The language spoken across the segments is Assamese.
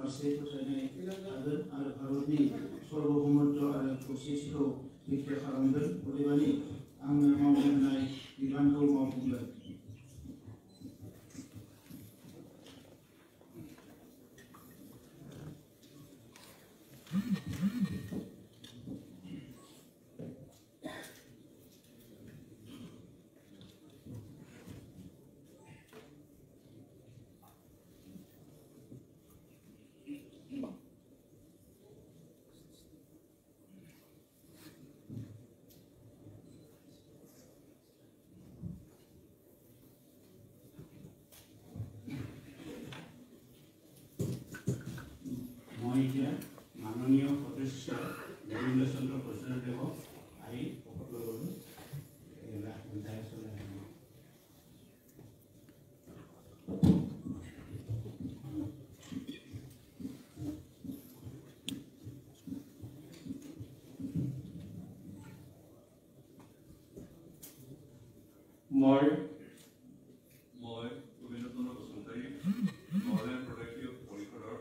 फारसे फोथायनाय थागोन आरो भारतनि सार्वभौमत्व आरो खौसेथिखौ रैखा खालामगोन अदेबानि आंनो मावनो होनाय बिबानखौ मावफुंगोन। माननीय सदस्य देवेंद्र चंद्र प्रसाद आई মই গোবিন্দ চন্দ্ৰ বসুমতাৰী নগালেণ্ড প্ৰদেশীয় পৰিষদৰ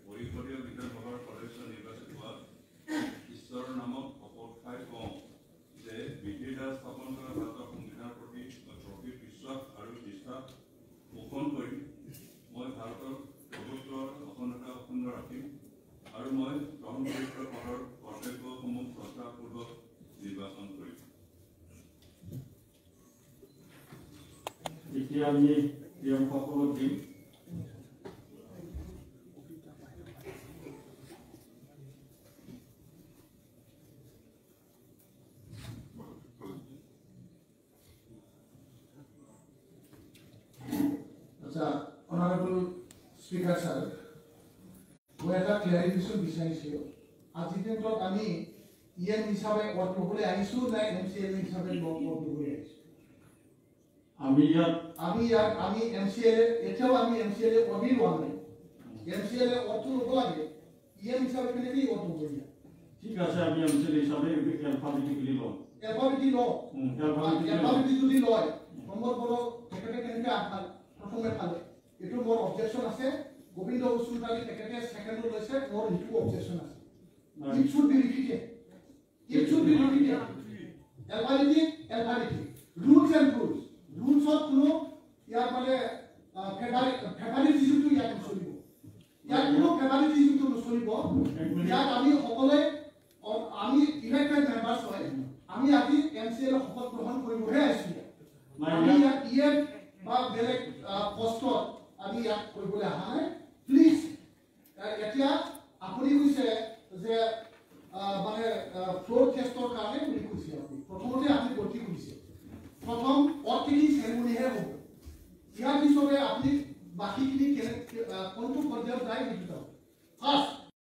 পৰিষদীয় বিধানসভাৰ সদস্য নিৰ্বাচিত হোৱা ঈশ্বৰৰ নামত শপত খাই কওঁ যে বিধিৰ দ্বাৰা স্থাপন কৰা ভাৰতৰ সংবিধানৰ প্ৰতি গভীৰ বিশ্বাস আৰু নিষ্ঠা পোষণ কৰি মই ভাৰতৰ প্ৰভুত্বৰ অখণ্ডতা অক্ষুণ্ণ ৰাখিম আৰু মই গ্ৰহণ কৰি থোৱা পদৰ কৰ্তব্যসমূহ শ্ৰদ্ধাপূৰ্বক নিৰ্বাচন কৰিম। এতিয়া আমি নিয়মসকলক দিম। আচ্ছা, অনাৰেবল স্পিকাৰ স্যাৰ, মই এটা ক্লাৰিফিকেশ্যন বিচাৰিছোঁ। আজিৰ দিনটোত আমি ইএম হিচাপে ভোট ল'বলৈ আহিছোঁ নে MCL হিচাপে ভোট ল'বলৈ আহিছোঁ? আমি MCL এতিয়াও আমি MCL অবি লোৱা নাই। MCL অটো ল'ব লাগে, ইএম হিচাপে কেনেকৈ অটো ল'ব? ঠিক আছে, আমি MCL হিচাপে এলফাবেটিকেলি লওঁ। এলফাবেটি লওঁ। এলফাবেটি যদি লয় নম্বৰ বড়ো তেখেতে কেনেকৈ আগফাল প্ৰথমে ফালে, এইটো মোৰ অবজেকশ্যন আছে। গোবিন্দ বসুমতাৰী তেখেতে ছেকেণ্ড লৈছে, মোৰ এইটো অবজেকশ্যন আছে। It should be repeated. It should be repeated. Alphabetic. Rules and rules. Rules of কোনো ইয়াৰ মানে ফেভাৰিটিজমটো ইয়াত নচলিব। ইয়াত কোনো ফেভাৰিটিজমটো নচলিব। ইয়াত আমি সকলোৱে আমি ইলেক্টেড মেম্বাৰ্ছ হয়, আমি আজি MCL শপত গ্ৰহণ কৰিবহে আহিছোঁ। আমি ইয়াত ইএম বা বেলেগ পষ্টত আমি ইয়াত কৰিবলৈ অহা নাই। প্লিজ এতিয়া আপুনি কৈছে যে মানে ফ্লোৰ টেষ্টৰ কাৰণে বুলি কৈছে। আপুনি প্ৰথমতে আপুনি গতি কৰিছে, প্ৰথম অৰ্কিডিং চেৰেমনিহে হ'ব। ইয়াৰ পিছতে আপুনি বাকীখিনি কোনটো পৰ্যায়ত যায় সেইটো। ফাৰ্ষ্ট